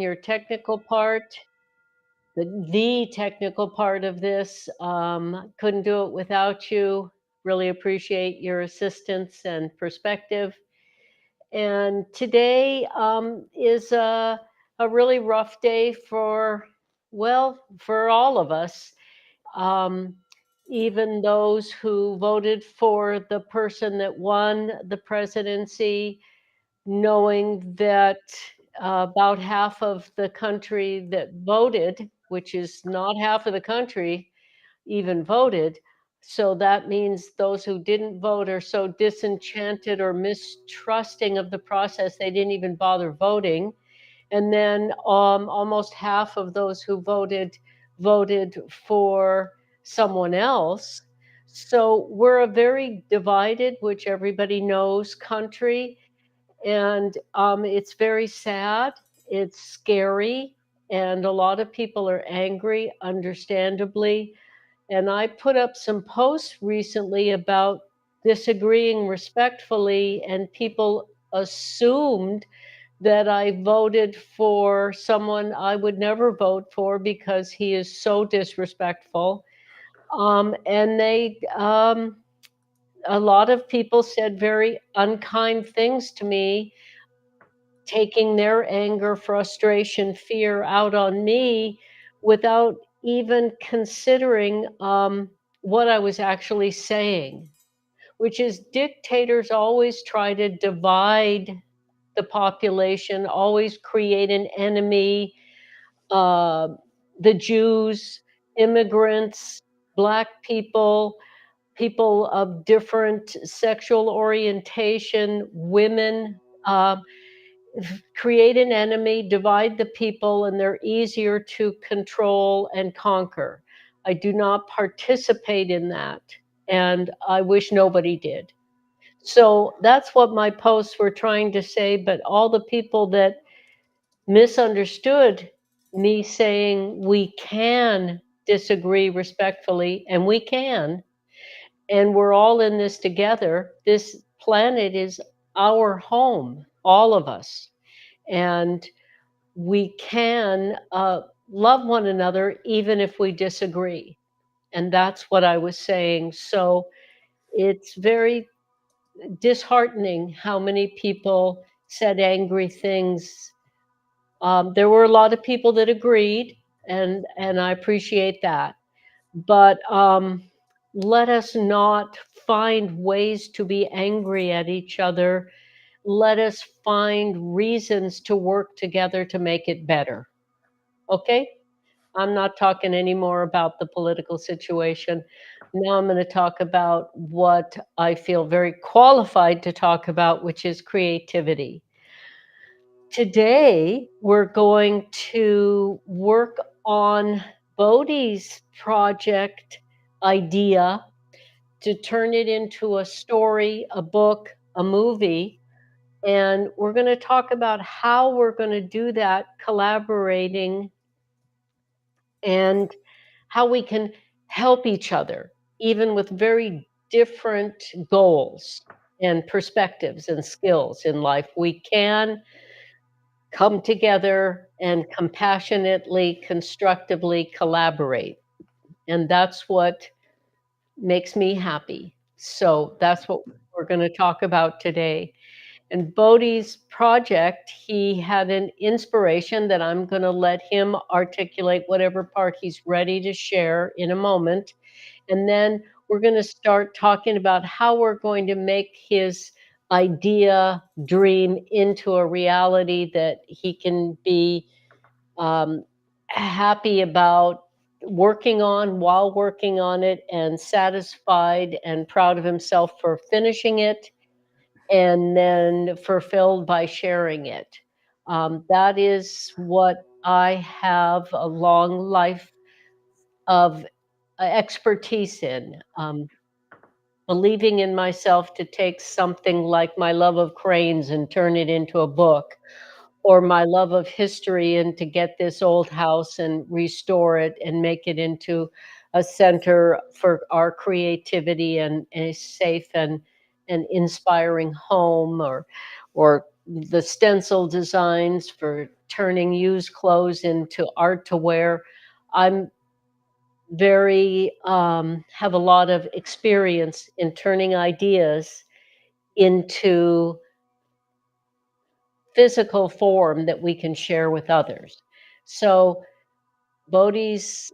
your technical part, the technical part of this. Couldn't do it without you. Really appreciate your assistance and perspective. And today is a really rough day for, well, for all of us. Um, Even those who voted for the person that won the presidency, knowing that about half of the country that voted, which is not half of the country, even voted. So that means those who didn't vote are so disenchanted or mistrusting of the process, they didn't even bother voting. And then almost half of those who voted for someone else. So we're a very divided, which everybody knows, country. And it's very sad. It's scary. And a lot of people are angry, understandably. And I put up some posts recently about disagreeing respectfully, and people assumed that I voted for someone I would never vote for because he is so disrespectful. And a lot of people said very unkind things to me, taking their anger, frustration, fear out on me without even considering what I was actually saying, which is dictators always try to divide the population, always create an enemy. Uh, the Jews, immigrants, Black people, people of different sexual orientation, women. Create an enemy, divide the people, and they're easier to control and conquer. I do not participate in that, and I wish nobody did. So that's what my posts were trying to say, but all the people that misunderstood me saying we can disagree respectfully, and we can, and we're all in this together. This planet is our home, all of us. And we can love one another even if we disagree. And that's what I was saying. So it's very disheartening how many people said angry things. There were a lot of people that agreed, and I appreciate that. But let us not find ways to be angry at each other. Let us find reasons to work together to make it better. Okay? I'm not talking anymore about the political situation. Now I'm going to talk about what I feel very qualified to talk about, which is creativity. Today, we're going to work on Bodhi's project idea to turn it into a story, a book, a movie. And we're going to talk about how we're going to do that collaborating and how we can help each other, even with very different goals and perspectives and skills in life. We can come together and compassionately, constructively collaborate. And that's what makes me happy. So that's what we're going to talk about today. And Bodhi's project, he had an inspiration that I'm going to let him articulate whatever part he's ready to share in a moment. And then we're going to start talking about how we're going to make his idea, dream into a reality that he can be happy about working on while working on it, and satisfied and proud of himself for finishing it, and then fulfilled by sharing it. That is what I have a long life of expertise in. Believing in myself to take something like my love of cranes and turn it into a book, or my love of history and to get this old house and restore it and make it into a center for our creativity and a safe and inspiring home, or the stencil designs for turning used clothes into art to wear. I'm very have a lot of experience in turning ideas into physical form that we can share with others. So Bodhi's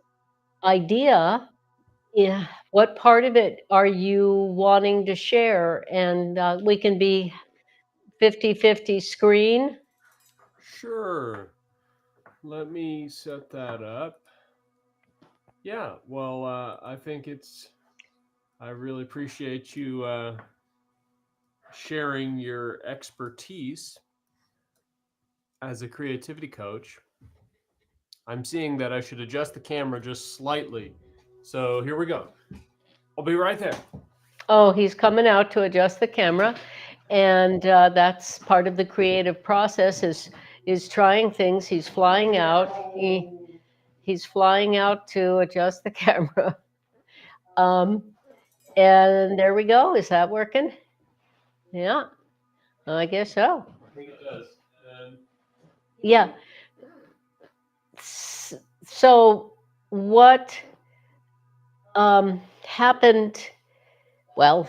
idea, yeah, what part of it are you wanting to share? And we can be 50-50 screen. Sure. Let me set that up. Yeah, well, I think I really appreciate you sharing your expertise as a creativity coach. I'm seeing that I should adjust the camera just slightly. So here we go. I'll be right there. Oh, he's coming out to adjust the camera, and that's part of the creative process is trying things. He's flying out. He's flying out to adjust the camera. Um, and there we go. Is that working? Yeah, I guess so. I think it does. And Yeah. So what happened? Well,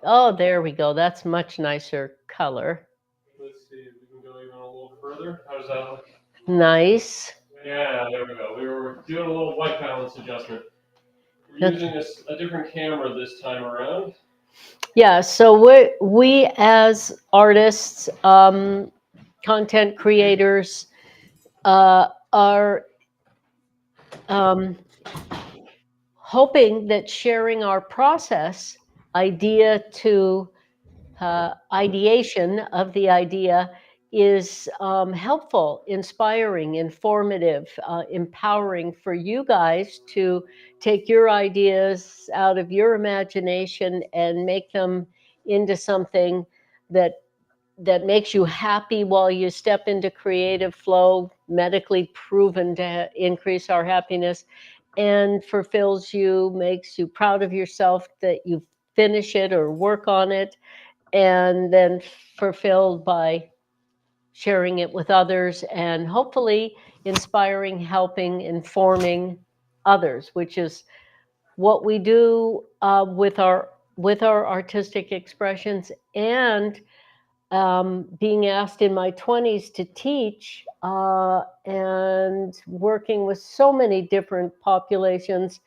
oh, there we go. That's much nicer color. let's see if we can go even a little further. How does that look? Nice. Yeah, there we go. We were doing a little white balance adjustment. We're Okay. using a different camera this time around. Yeah, so we as artists, content creators, are um, hoping that sharing our process, idea to ideation of the idea, is helpful, inspiring, informative, empowering for you guys to take your ideas out of your imagination and make them into something that makes you happy while you step into creative flow, medically proven to increase our happiness, and fulfills you, makes you proud of yourself that you finish it or work on it, and then fulfilled by sharing it with others and hopefully inspiring, helping, informing others, which is what we do with our artistic expressions. And being asked in my 20s to teach and working with so many different populations,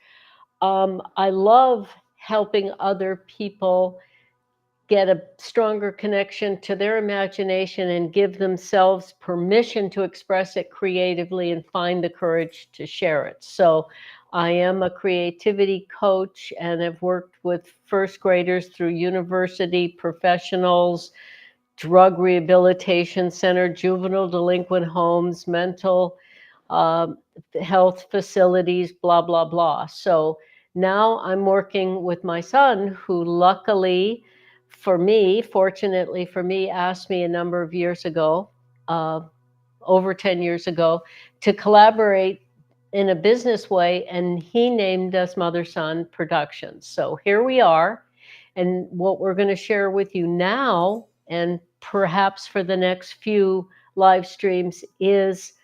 I love helping other people get a stronger connection to their imagination and give themselves permission to express it creatively and find the courage to share it. So I am a creativity coach and have worked with first graders through university professionals, drug rehabilitation center, juvenile delinquent homes, mental um, health facilities, blah, blah, blah. So now I'm working with my son, who luckily for me, fortunately for me, asked me a number of years ago, uh, over 10 years ago, to collaborate in a business way. And he named us Mother Son Productions. So here we are. And what we're going to share with you now, and perhaps for the next few live streams, is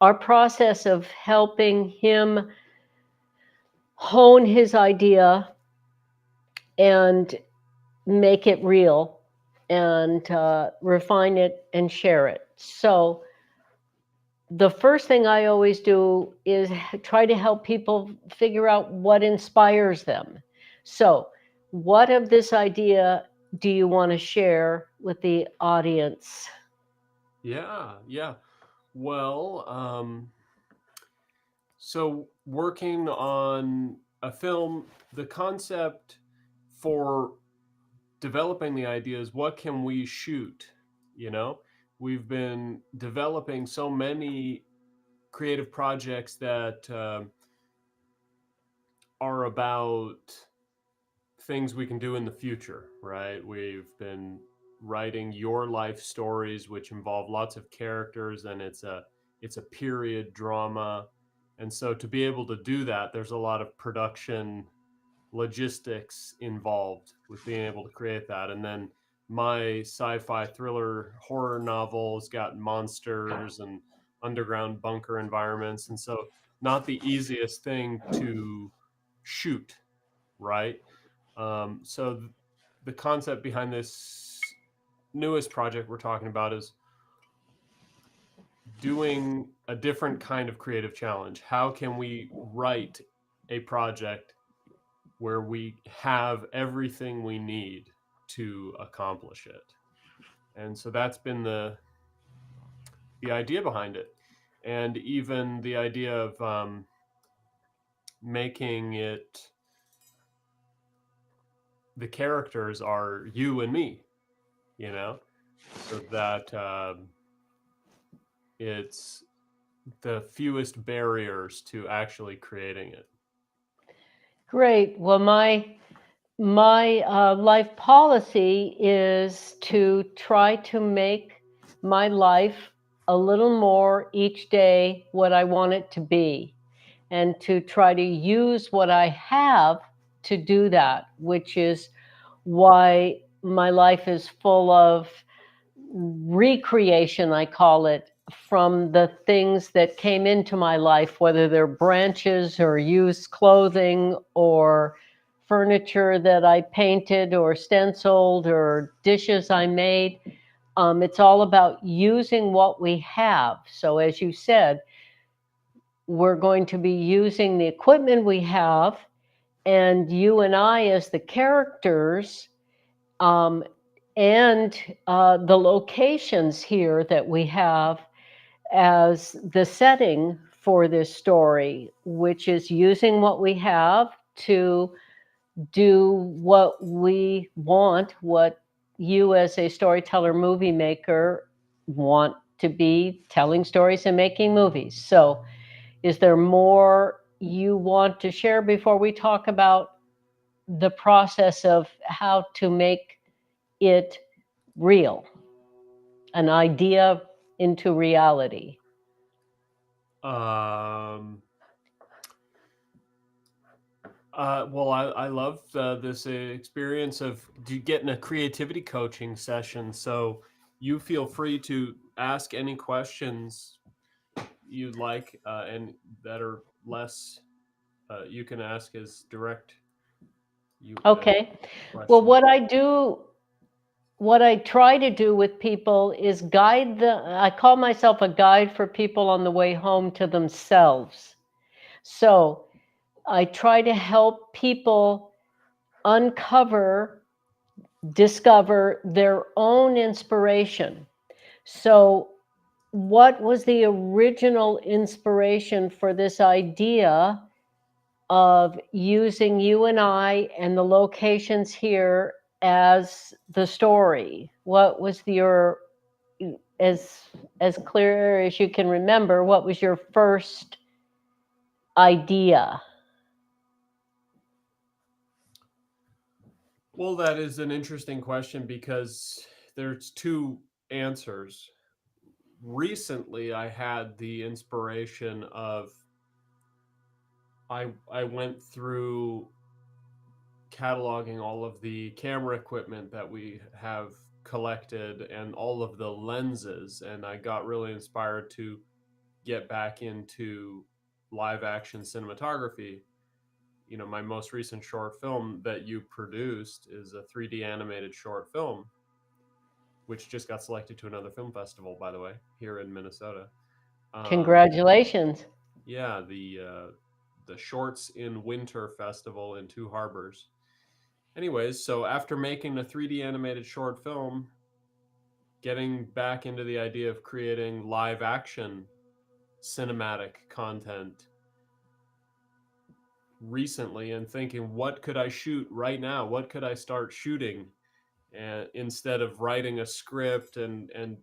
our process of helping him hone his idea and make it real and refine it and share it. So the first thing I always do is try to help people figure out what inspires them. So what of this idea do you want to share with the audience? Yeah, yeah. Well, so working on a film, the concept for developing the idea is what can we shoot? You know, we've been developing so many creative projects that are about things we can do in the future, right? We've been writing your life stories, which involve lots of characters, and it's a period drama, and so to be able to do that, there's a lot of production logistics involved with being able to create that. And then my sci-fi thriller horror novel's got monsters and underground bunker environments, and so not the easiest thing to shoot, right? So the concept behind this newest project we're talking about is doing a different kind of creative challenge. How can we write a project where we have everything we need to accomplish it? And so that's been the idea behind it, and even the idea of making it, the characters are you and me, you know, so that it's the fewest barriers to actually creating it. Great. Well, my life policy is to try to make my life a little more each day what I want it to be, and to try to use what I have to do that, which is why my life is full of recreation, I call it, from the things that came into my life, whether they're branches or used clothing or furniture that I painted or stenciled or dishes I made. It's all about using what we have. So, as you said, we're going to be using the equipment we have, and you and I, as the characters, um, and the locations here that we have as the setting for this story, which is using what we have to do what we want, what you as a storyteller movie maker want to be, telling stories and making movies. So, is there more you want to share before we talk about the process of how to make it real, an idea into reality? Um, well, I love this experience of getting a creativity coaching session. So you feel free to ask any questions you'd like, and that are less. You can ask as direct you Okay. Well, questions. what I try to do with people is I call myself a guide for people on the way home to themselves. So I try to help people uncover, discover their own inspiration. So, what was the original inspiration for this idea of using you and I and the locations here as the story? What was your, as as clear as you can remember, what was your first idea? Well, that is an interesting question because there's two answers. Recently, I had the inspiration of I went through cataloging all of the camera equipment that we have collected and all of the lenses, and I got really inspired to get back into live action cinematography. You know, my most recent short film that you produced is a 3D animated short film, which just got selected to another film festival, by the way, here in Minnesota. Um, Congratulations. yeah, the Shorts in Winter Festival in Two Harbors. Anyways, so after making a 3D animated short film, getting back into the idea of creating live action cinematic content recently, and thinking, what could I shoot right now? What could I start shooting? And instead of writing a script and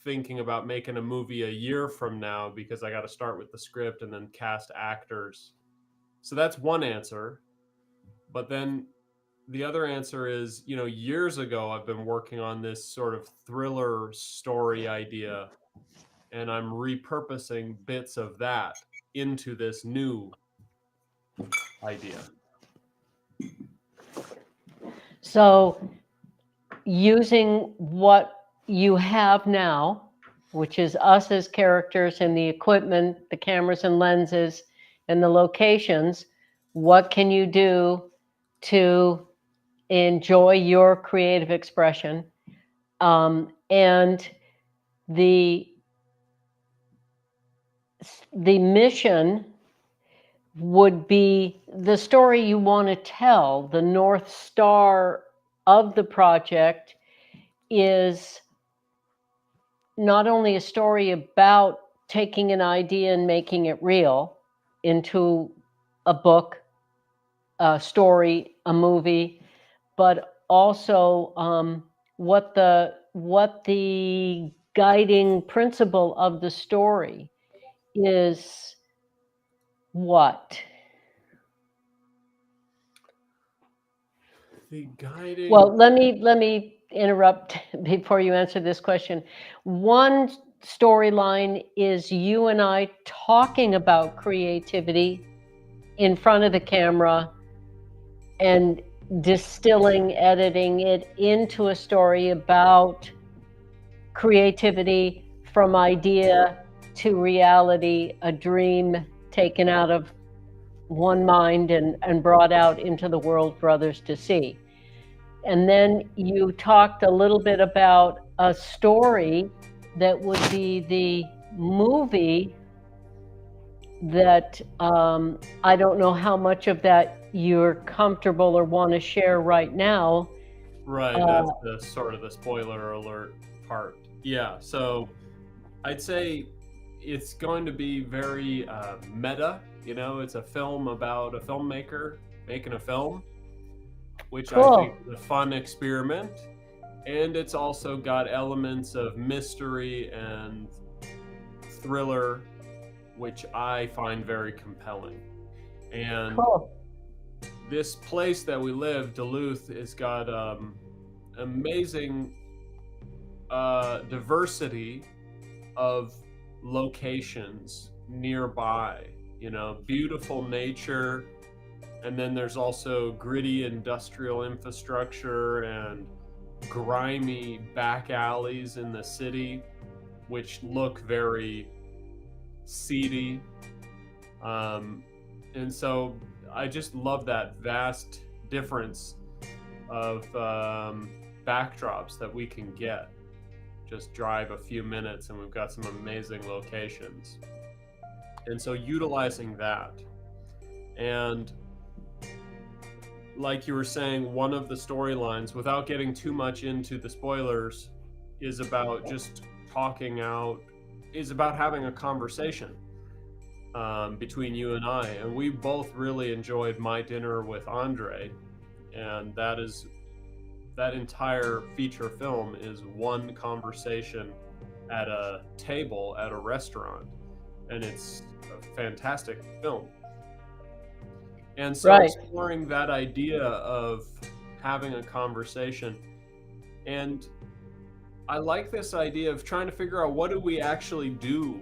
thinking about making a movie a year from now, because I got to start with the script and then cast actors. So that's one answer. But then the other answer is, you know, years ago I've been working on this sort of thriller story idea, and I'm repurposing bits of that into this new idea. So using what you have now, which is us as characters and the equipment, the cameras and lenses, and the locations, what can you do to enjoy your creative expression? And the mission would be the story you want to tell. The North Star of the project is not only a story about taking an idea and making it real into a book, a story, a movie, but also what the guiding principle of the story is. What? The guiding. Well, let me interrupt before you answer this question. One storyline is you and I talking about creativity in front of the camera and distilling, editing it into a story about creativity from idea to reality, a dream taken out of one mind and brought out into the world for others to see. And then you talked a little bit about a story that would be the movie that I don't know how much of that you're comfortable or want to share right now. Right, that's the sort of the spoiler alert part. Yeah, so I'd say it's going to be very meta. It's a film about a filmmaker making a film, which I Cool. think is a fun experiment. And it's also got elements of mystery and thriller, which I find very compelling. And Cool. this place that we live, Duluth, has got amazing diversity of locations nearby. Beautiful nature, and then there's also gritty industrial infrastructure and grimy back alleys in the city, which look very seedy. And so I just love that vast difference of backdrops that we can get. Just drive a few minutes and we've got some amazing locations. And so utilizing that. And like you were saying, one of the storylines, without getting too much into the spoilers, is about just talking out, is about having a conversation between you and I. And we both really enjoyed My Dinner with Andre. And that entire feature film is one conversation at a table at a restaurant. And it's a fantastic film. And so exploring that idea of having a conversation. And I like this idea of trying to figure out what do we actually do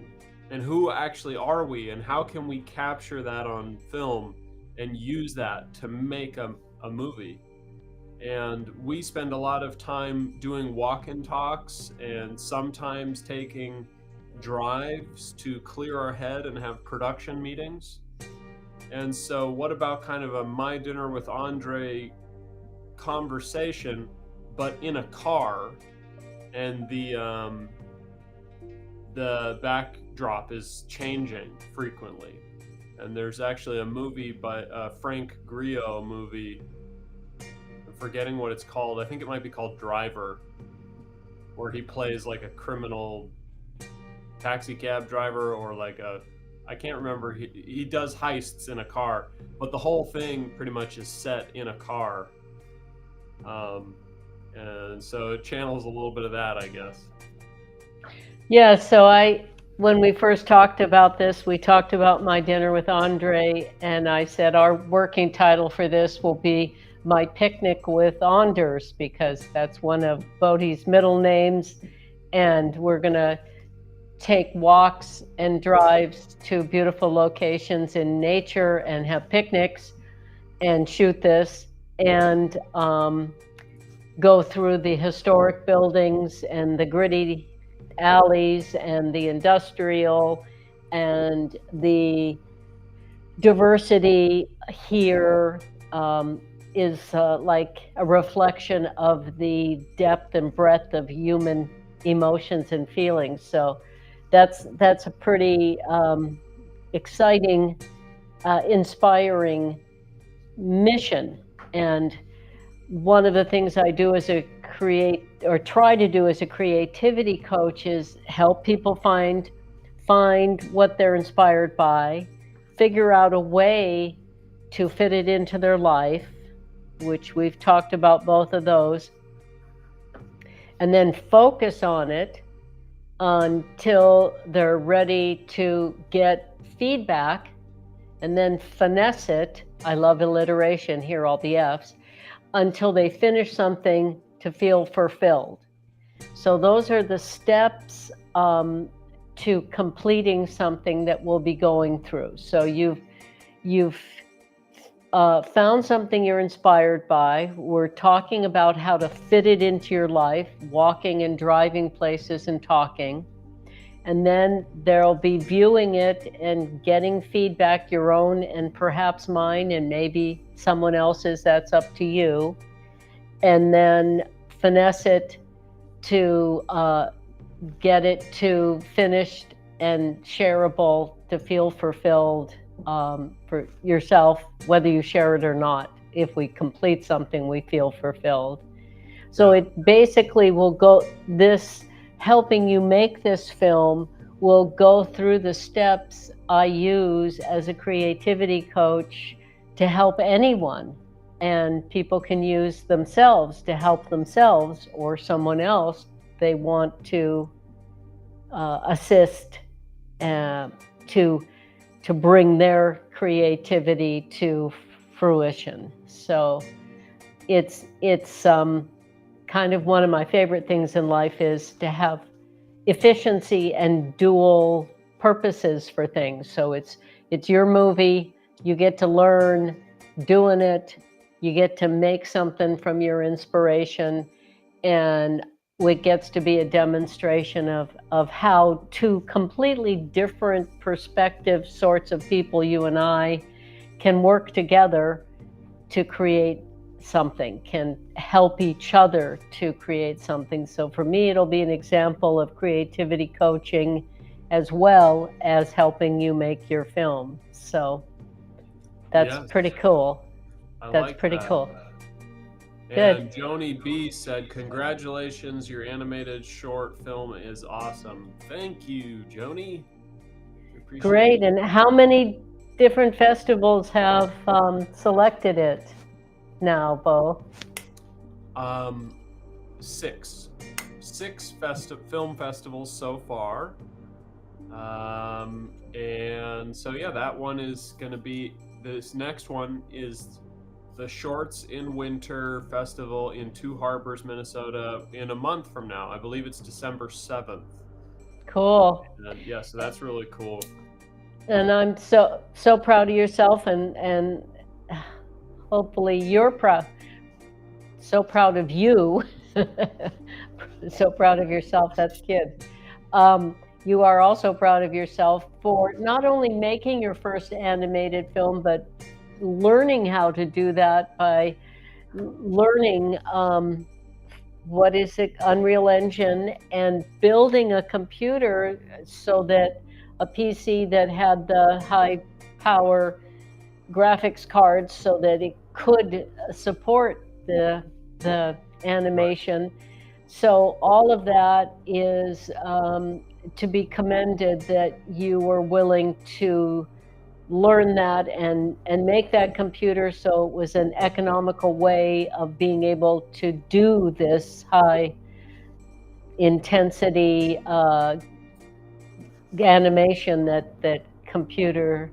and who actually are we and how can we capture that on film and use that to make a movie. And we spend a lot of time doing walk-in talks and sometimes taking drives to clear our head and have production meetings. And so what about kind of a My Dinner with Andre conversation, but in a car, and the backdrop is changing frequently. And there's actually a movie by Frank Grillo movie, I'm forgetting what it's called, I think it might be called Driver, where he plays like a criminal taxi cab driver or like I can't remember, he does heists in a car, but the whole thing pretty much is set in a car. And so it channels a little bit of that, I guess. Yeah, so when we first talked about this, we talked about My Dinner with Andre, and I said our working title for this will be My Picnic with Anders, because that's one of Bodhi's middle names, and we're going to take walks and drives to beautiful locations in nature and have picnics and shoot this. And go through the historic buildings and the gritty alleys and the industrial and the diversity here is like a reflection of the depth and breadth of human emotions and feelings. So that's a pretty exciting, inspiring mission. And one of the things I do as a try to do as a creativity coach is help people find what they're inspired by, figure out a way to fit it into their life, which we've talked about both of those, and then focus on it until they're ready to get feedback, and then finesse it. I love alliteration here, all the F's, until they finish something to feel fulfilled. So those are the steps to completing something that we'll be going through. So you've found something you're inspired by. We're talking about how to fit it into your life, walking and driving places and talking. And then there'll be viewing it and getting feedback, your own and perhaps mine and maybe someone else's, that's up to you. And then finesse it to get it to finished and shareable, to feel fulfilled for yourself, whether you share it or not. If we complete something, we feel fulfilled. So it basically will go, this helping you make this film will go through the steps I use as a creativity coach to help anyone. And people can use themselves to help themselves or someone else they want to assist to bring their creativity to fruition. So it's kind of one of my favorite things in life is to have efficiency and dual purposes for things. So it's your movie, you get to learn doing it, you get to make something from your inspiration, and it gets to be a demonstration of how two completely different perspective sorts of people, you and I, can work together to create something, can help each other to create something. So for me, it'll be an example of creativity coaching as well as helping you make your film. So that's pretty cool. That's pretty cool. And Joni B said, congratulations, your animated short film is awesome. Thank you, Joni. Great. And how many different festivals have selected it now, Bo? 6 film festivals so far. And so yeah, that one is going to be, this next one is the Shorts in Winter Festival in Two Harbors, Minnesota, in a month from now. I believe it's December 7th. Cool. And yeah, so that's really cool. And I'm so proud of yourself, and hopefully you're proud. So proud of you. So proud of yourself. That's good. You are also proud of yourself for not only making your first animated film, but learning how to do that by learning what is it, Unreal Engine, and building a computer so that a PC that had the high power graphics cards so that it could support the animation. So all of that is to be commended, that you were willing to learn that and make that computer so it was an economical way of being able to do this high intensity animation that computer,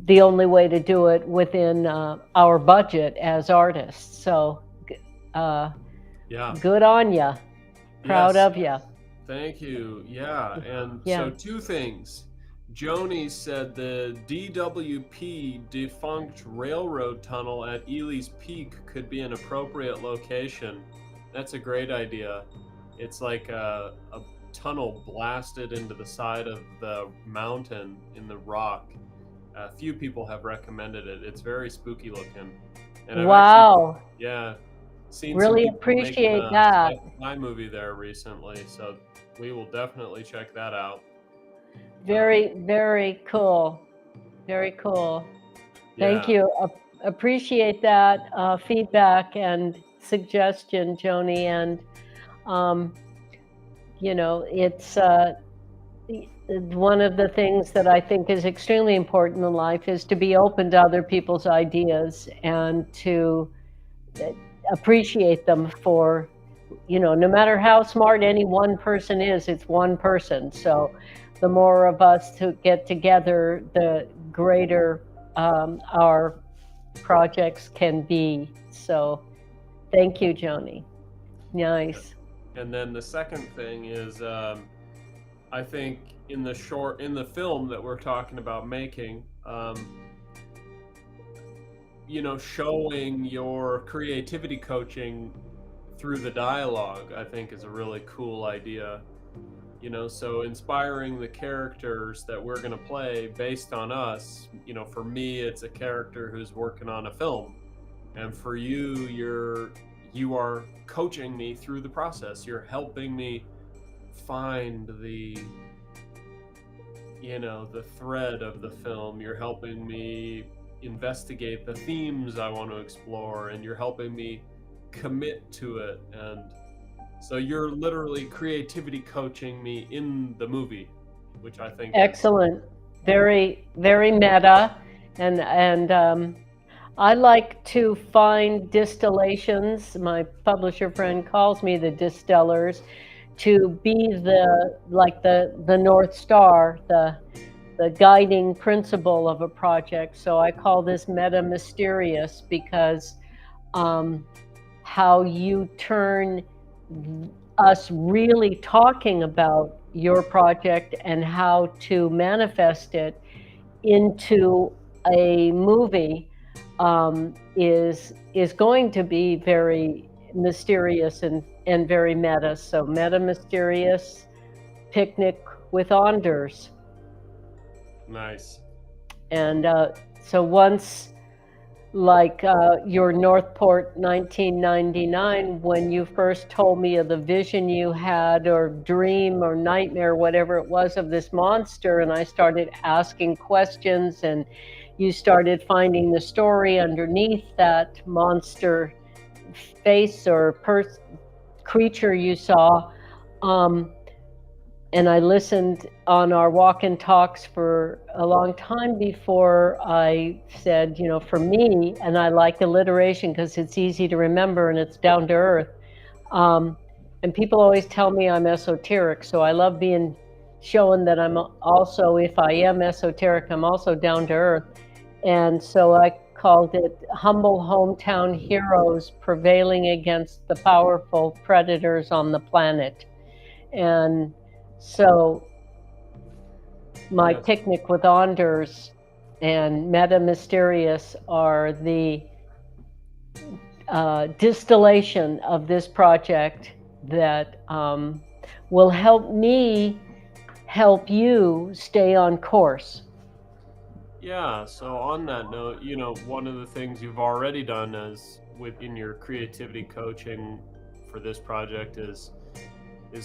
the only way to do it within our budget as artists. So yeah, good on you. Proud of you. Thank you. Yeah. And so 2 things. Joni said the DWP defunct railroad tunnel at Ely's Peak could be an appropriate location. That's a great idea. It's like a tunnel blasted into the side of the mountain in the rock. A few people have recommended it. It's very spooky looking. And I've actually, Wow. yeah, seen some Really people making appreciate a that. sci-fi movie there recently, so we will definitely check that out. Very, very cool. Very cool. Thank Yeah. you. Appreciate that feedback and suggestion, Joni. And, um, it's one of the things that I think is extremely important in life is to be open to other people's ideas and to appreciate them for, no matter how smart any one person is, it's one person. So the more of us to get together, the greater our projects can be. So thank you, Joni. Nice. And then the second thing is, I think in the film that we're talking about making, showing your creativity coaching through the dialogue, I think is a really cool idea. So inspiring the characters that we're going to play based on us. For me, it's a character who's working on a film, and for you are coaching me through the process. You're helping me find the thread of the film. You're helping me investigate the themes I want to explore, and you're helping me commit to it. And so you're literally creativity coaching me in the movie, which I think Excellent. Very, very meta. And I like to find distillations. My publisher friend calls me the distillers, to be the North Star, the guiding principle of a project. So I call this meta mysterious, because how you turn us really talking about your project and how to manifest it into a movie is going to be very mysterious and very meta. So meta mysterious, picnic with Anders. nice. And so once, like your Northport 1999, when you first told me of the vision you had, or dream or nightmare, whatever it was, of this monster, and I started asking questions, and you started finding the story underneath that monster face or creature you saw. And I listened on our walk-in talks for a long time before I said, for me, and I like alliteration because it's easy to remember and it's down to earth. And people always tell me I'm esoteric, so I love being shown that I'm also, if I am esoteric, I'm also down to earth. And so I called it Humble Hometown Heroes Prevailing Against the Powerful Predators on the Planet. And so my Yes. picnic with Anders and Meta Mysterious are the distillation of this project that will help me help you stay on course. Yeah, so on that note, one of the things you've already done within your creativity coaching for this project is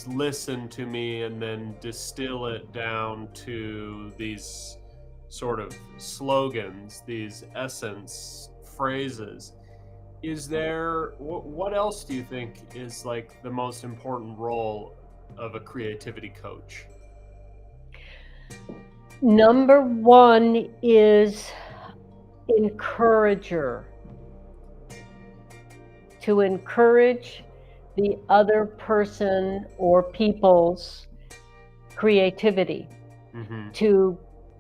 listen to me and then distill it down to these sort of slogans, these essence phrases. Is there what else do you think is like the most important role of a creativity coach? Number one is encourager. To encourage the other person or people's creativity, to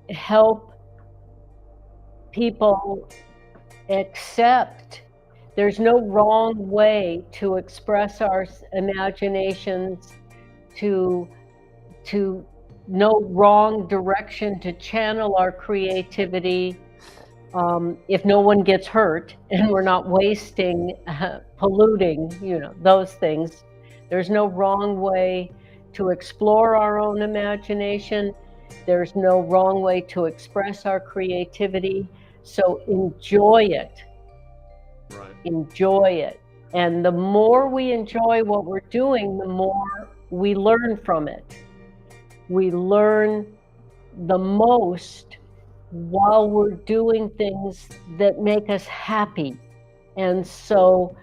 help people accept there's no wrong way to express our imaginations, to no wrong direction to channel our creativity if no one gets hurt and we're not wasting, polluting, those things. There's no wrong way to explore our own imagination. There's no wrong way to express our creativity. So enjoy it. Right. Enjoy it. And the more we enjoy what we're doing, the more we learn from it. We learn the most while we're doing things that make us happy. And so,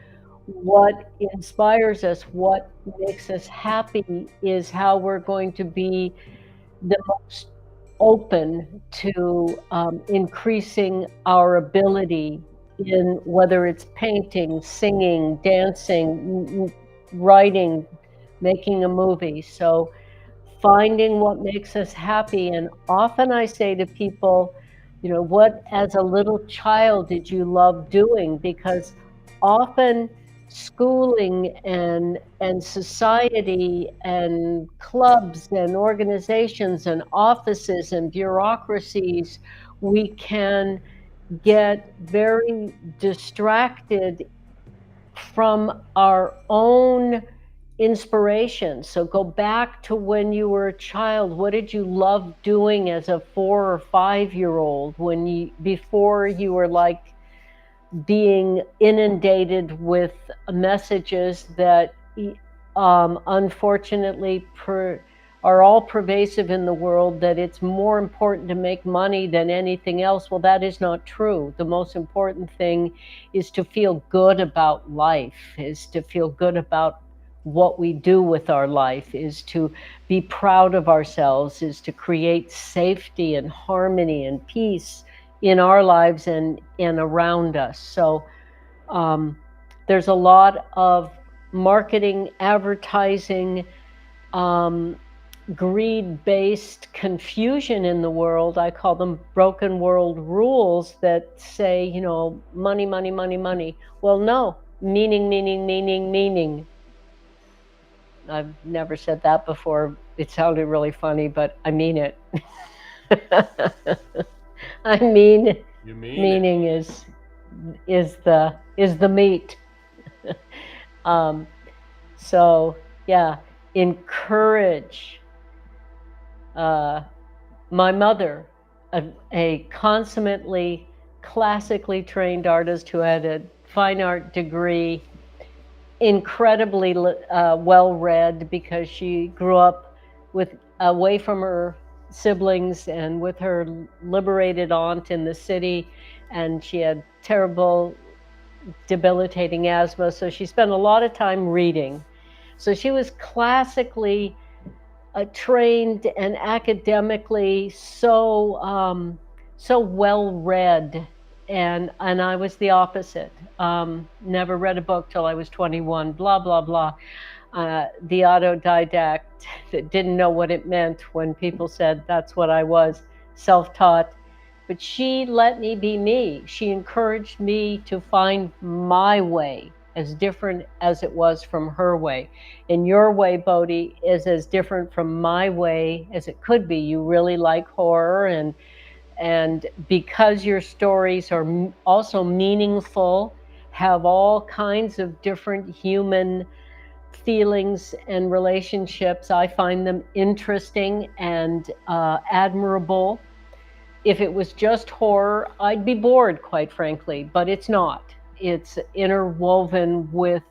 what inspires us, what makes us happy, is how we're going to be the most open to increasing our ability in whether it's painting, singing, dancing, writing, making a movie. So, finding what makes us happy. And often I say to people, what as a little child did you love doing? Because often schooling and society and clubs and organizations and offices and bureaucracies, we can get very distracted from our own inspiration. So go back to when you were a child. What did you love doing as a 4 or 5 year old before you were like being inundated with messages that unfortunately are all pervasive in the world, that it's more important to make money than anything else? Well, that is not true. The most important thing is to feel good about life, is to feel good about what we do with our life, is to be proud of ourselves, is to create safety and harmony and peace in our lives and around us. So there's a lot of marketing, advertising, greed-based confusion in the world. I call them broken world rules that say, money, money, money, money. Well, no, meaning, meaning, meaning, meaning. I've never said that before. It sounded really funny, but I mean it. I mean, You mean meaning is the meat. So yeah, encourage. My mother, a consummately classically trained artist who had a fine art degree, incredibly well read, because she grew up away from her siblings and with her liberated aunt in the city, and she had terrible debilitating asthma, so she spent a lot of time reading. So she was classically trained and academically so well read, and I was the opposite. Never read a book till I was 21. Blah blah blah. The autodidact that didn't know what it meant when people said that's what I was, self-taught. But she let me be me. She encouraged me to find my way, as different as it was from her way. And your way, Bodhi, is as different from my way as it could be. You really like horror, and because your stories are also meaningful, have all kinds of different human feelings and relationships, I find them interesting and admirable. If it was just horror, I'd be bored, quite frankly, but it's not. It's interwoven with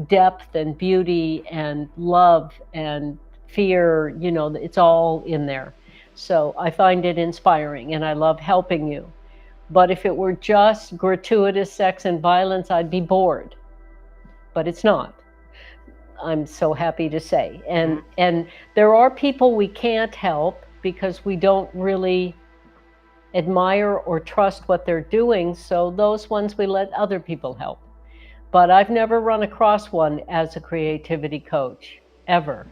depth and beauty and love and fear. It's all in there. So I find it inspiring, and I love helping you. But if it were just gratuitous sex and violence, I'd be bored. But it's not, I'm so happy to say. And there are people we can't help because we don't really admire or trust what they're doing, so those ones we let other people help. But I've never run across one as a creativity coach, ever.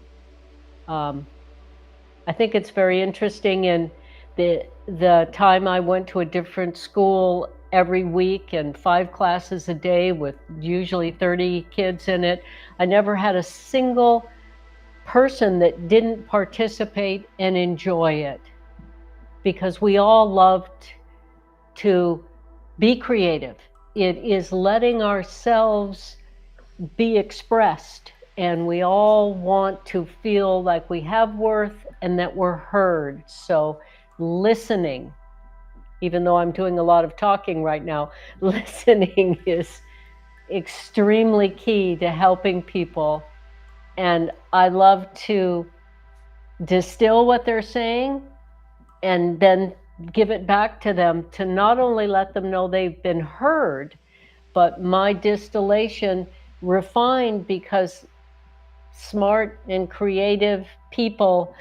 I think it's very interesting. In the time I went to a different school every week and 5 classes a day with usually 30 kids in it, I never had a single person that didn't participate and enjoy it, because we all loved to be creative. It is letting ourselves be expressed, and we all want to feel like we have worth and that we're heard. So listening, even though I'm doing a lot of talking right now, listening is extremely key to helping people. And I love to distill what they're saying and then give it back to them, to not only let them know they've been heard, but my distillation refined, because smart and creative people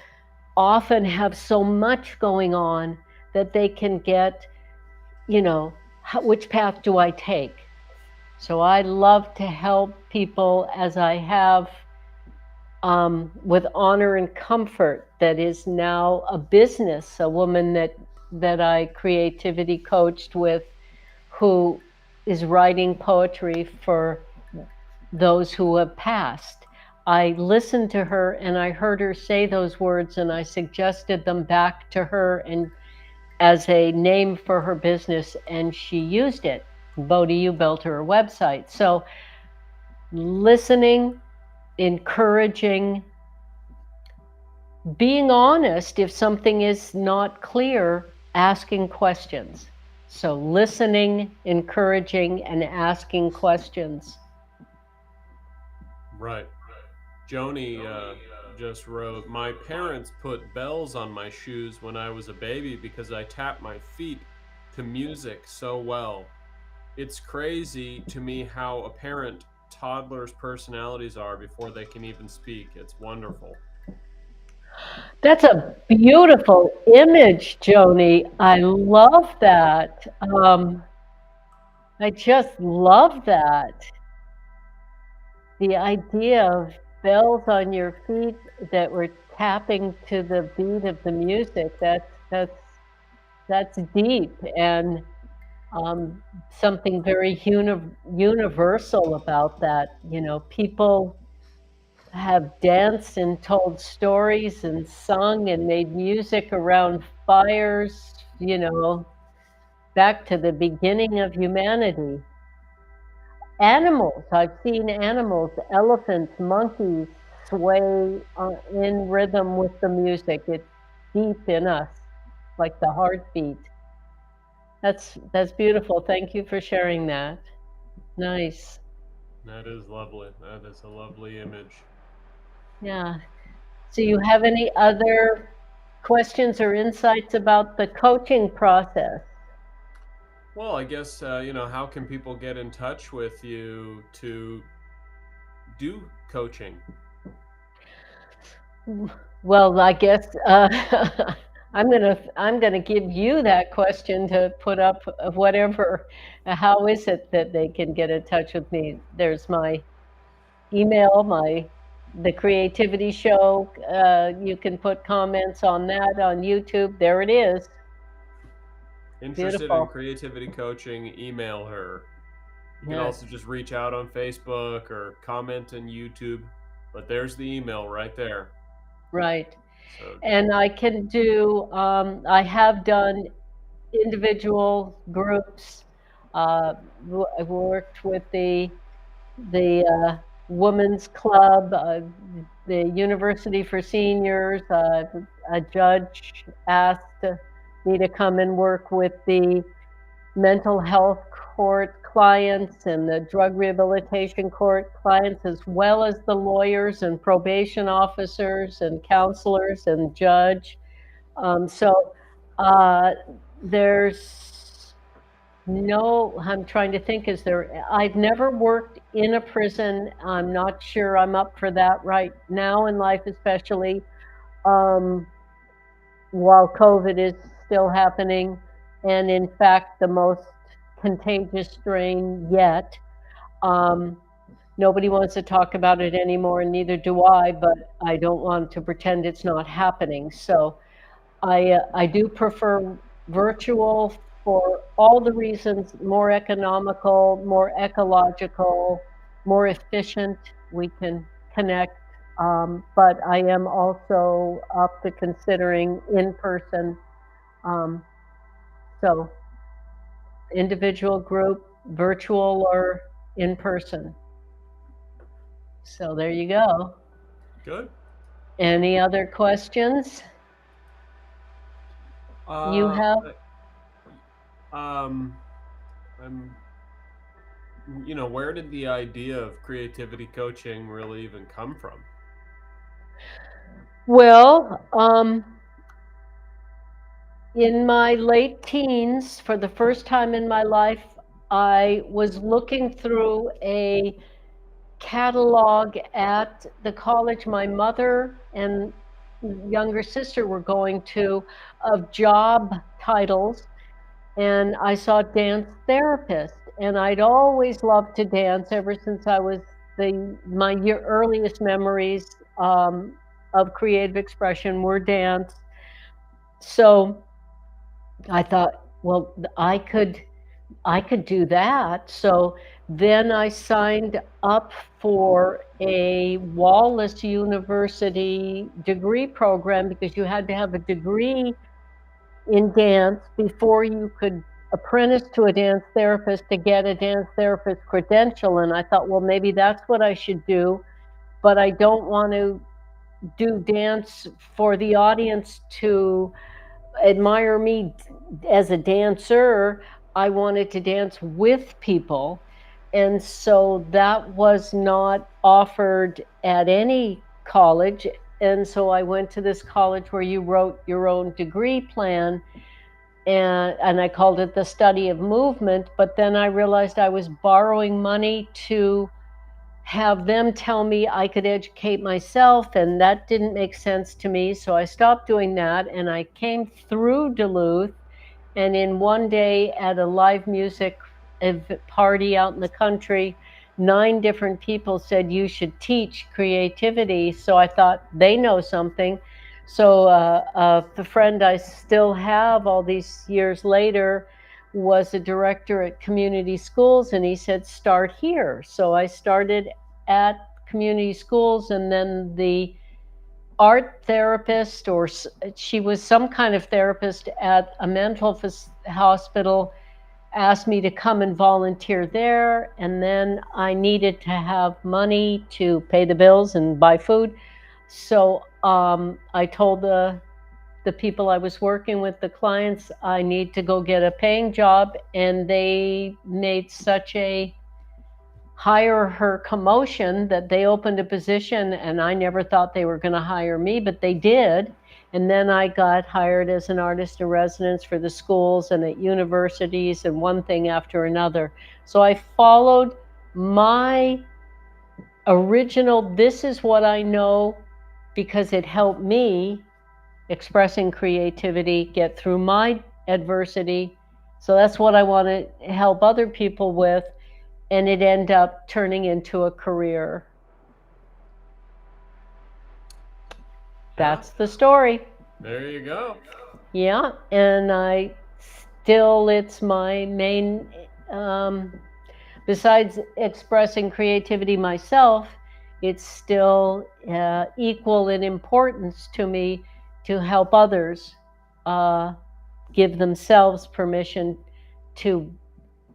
often have so much going on that they can get, which path do I take? So I love to help people, as I have, with honor and comfort. That is now a business. A woman that I creativity coached with, who is writing poetry for those who have passed. I listened to her and I heard her say those words, and I suggested them back to her and as a name for her business, and she used it. Bodhi, you built her a website. So listening, encouraging, being honest if something is not clear, asking questions. So listening, encouraging, and asking questions. Right. Joni just wrote, my parents put bells on my shoes when I was a baby because I tapped my feet to music so well. It's crazy to me how apparent toddlers' personalities are before they can even speak. It's wonderful. That's a beautiful image, Joni. I love that. I just love that. The idea of bells on your feet that were tapping to the beat of the music, that's deep, and something very universal about that. People have danced and told stories and sung and made music around fires, back to the beginning of humanity. Animals, I've seen animals, elephants, monkeys, sway in rhythm with the music. It's deep in us, like the heartbeat. That's beautiful. Thank you for sharing that. Nice. That is lovely. That is a lovely image. Yeah. So you have any other questions or insights about the coaching process? Well, I guess, how can people get in touch with you to do coaching? Well, I guess I'm gonna give you that question to put up whatever. How is it that they can get in touch with me? There's my email, the creativity show. You can put comments on that on YouTube. There it is. Interested in Beautiful. creativity coaching, email her. You can Yes. also just reach out on Facebook or comment on YouTube, but there's the email right there. Right. So, And I can do, I have done individual groups. I've worked with the Women's Club, the University for Seniors. A judge asked me to come and work with the mental health court clients and the drug rehabilitation court clients, as well as the lawyers and probation officers and counselors and judge. So there's no, I'm trying to think, I've never worked in a prison. I'm not sure I'm up for that right now in life, especially while COVID is still happening. And in fact, the most contagious strain yet. Um, Nobody wants to talk about it anymore, and neither do I, but I don't want to pretend it's not happening. So I do prefer virtual for all the reasons: more economical, more ecological, more efficient. We can connect but I am also up to considering in person. Um, so individual, group, virtual, or in person. So there you go. Good. Any other questions you Uh, have? I'm, where did the idea of creativity coaching really even come from? Well, in my late teens, for the first time in my life, I was looking through a catalog at the college my mother and younger sister were going to of job titles, and I saw dance therapist, and I'd always loved to dance ever since I was my earliest memories of creative expression were dance. So I thought, well, I could do that. So then I signed up for a Wallace University degree program because you had to have a degree in dance before you could apprentice to a dance therapist to get a dance therapist credential. And I thought, well, maybe that's what I should do, but I don't want to do dance for the audience to admire me as a dancer. I wanted to dance with people. And so that was not offered at any college. And so I went to this college where you wrote your own degree plan, and I called it the study of movement. But then I realized I was borrowing money to have them tell me I could educate myself, and that didn't make sense to me. So I stopped doing that, and I came through Duluth, and in one day at a live music party out in the country, 9 different people said you should teach creativity. So I thought they know something. So the friend I still have all these years later was a director at community schools, and he said, start here. So I started at community schools, and then the art therapist, or she was some kind of therapist at a mental hospital, asked me to come and volunteer there. And then I needed to have money to pay the bills and buy food. So I told the people I was working with, the clients, I need to go get a paying job. And they made such a hire her commotion that they opened a position, and I never thought they were going to hire me, but they did. And then I got hired as an artist in residence for the schools and at universities, and one thing after another. So I followed my original, this is what I know, because it helped me expressing creativity get through my adversity. So that's what I want to help other people with, and it ended up turning into a career. That's the story. There you go. Yeah, and it's my main, besides expressing creativity myself, it's still equal in importance to me to help others give themselves permission to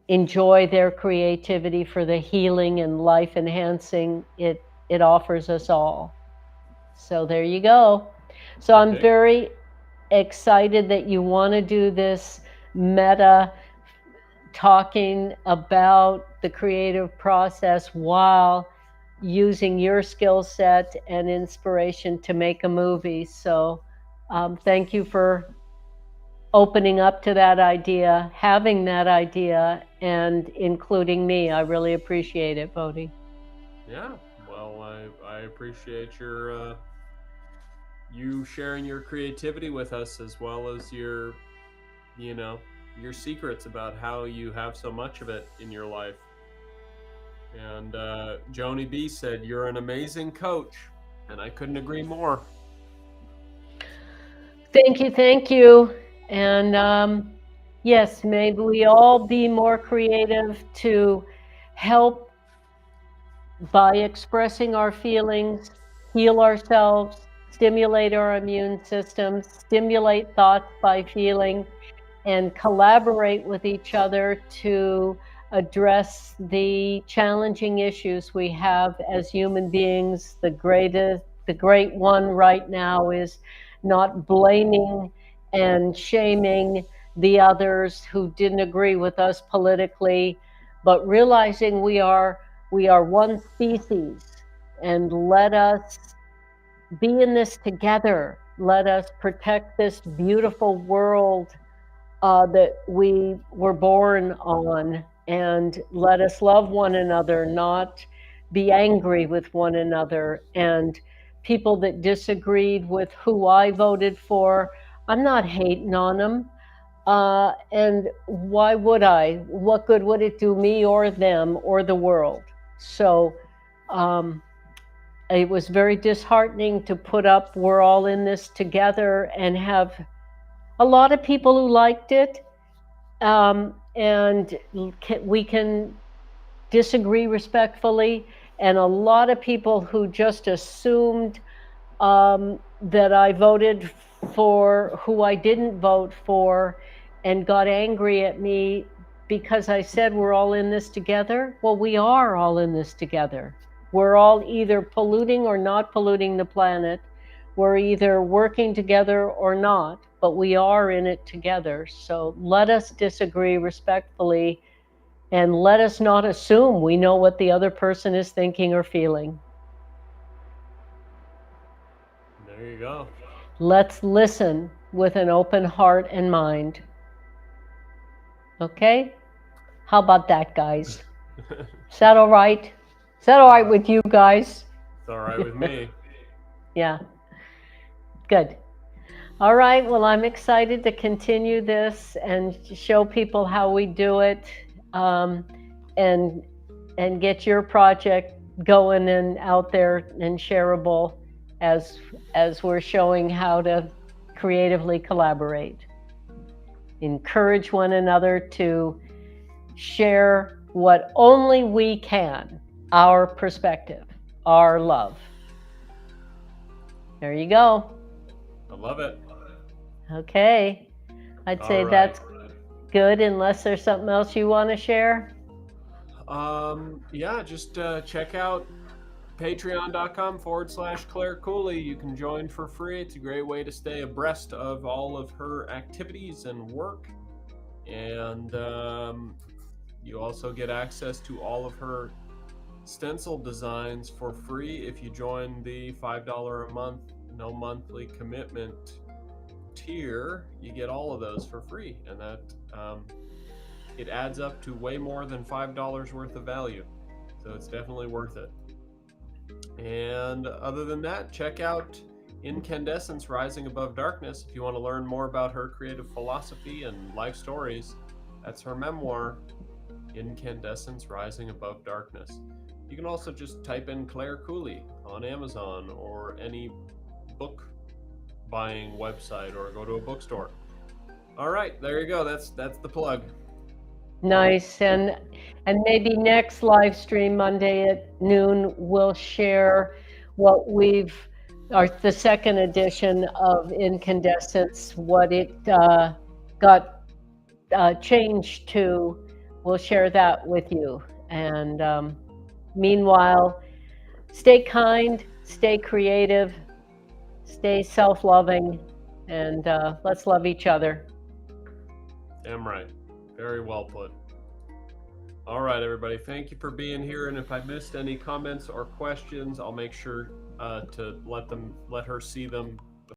enjoy their creativity for the healing and life enhancing it offers us all. So there you go. So I'm very excited that you want to do this meta talking about the creative process while using your skill set and inspiration to make a movie. So thank you for opening up to that idea, having that idea, and including me. I really appreciate it, Bodhi. Yeah, well, I appreciate your you sharing your creativity with us, as well as you know your secrets about how you have so much of it in your life. And Joni B said you're an amazing coach, and I couldn't agree more. Thank you. And yes, maybe we all be more creative to help by expressing our feelings heal ourselves, stimulate our immune systems, stimulate thoughts by feeling, and collaborate with each other to address the challenging issues we have as human beings. The great one right now is not blaming and shaming the others who didn't agree with us politically, but realizing we are one species, and let us be in this together. Let us protect this beautiful world that we were born on, and let us love one another, not be angry with one another. And people that disagreed with who I voted for, I'm not hating on them. And why would I? What good would it do me or them or the world? So it was very disheartening to put up "We're all in this together" and have a lot of people who liked it. And we can disagree respectfully, and a lot of people who just assumed that I voted for who I didn't vote for and got angry at me because I said we're all in this together. Well, we are all in this together. We're all either polluting or not polluting the planet. We're either working together or not, but we are in it together. So let us disagree respectfully, and let us not assume we know what the other person is thinking or feeling. There you go. Let's listen with an open heart and mind. Okay? How about that, guys? Is that all right? Is that all right with you guys? It's all right with me. Yeah. Good. All right. Well, I'm excited to continue this and show people how we do it, and get your project going and out there and shareable as we're showing how to creatively collaborate. Encourage one another to share what only we can, our perspective, our love. There you go. I love it. Okay. I'd say that's good, unless there's something else you want to share. Yeah, just check out patreon.com/Claire Cooley. You can join for free. It's a great way to stay abreast of all of her activities and work. And you also get access to all of her stencil designs for free if you join the $5 a month, no monthly commitment tier. You get all of those for free, and that it adds up to way more than $5 worth of value. So it's definitely worth it. And other than that, check out Incandescence Rising Above Darkness if you want to learn more about her creative philosophy and life stories. That's her memoir, Incandescence Rising Above Darkness. You can also just type in Claire Cooley on Amazon or any book buying website, or go to a bookstore. All right, there you go. That's the plug. Nice. And maybe next live stream Monday at noon, we'll share what the second edition of Incandescence, what it got changed to. We'll share that with you. And meanwhile, stay kind, stay creative, stay self-loving, and let's love each other. Damn right. Very well put. All right, everybody. Thank you for being here. And if I missed any comments or questions, I'll make sure to let her see them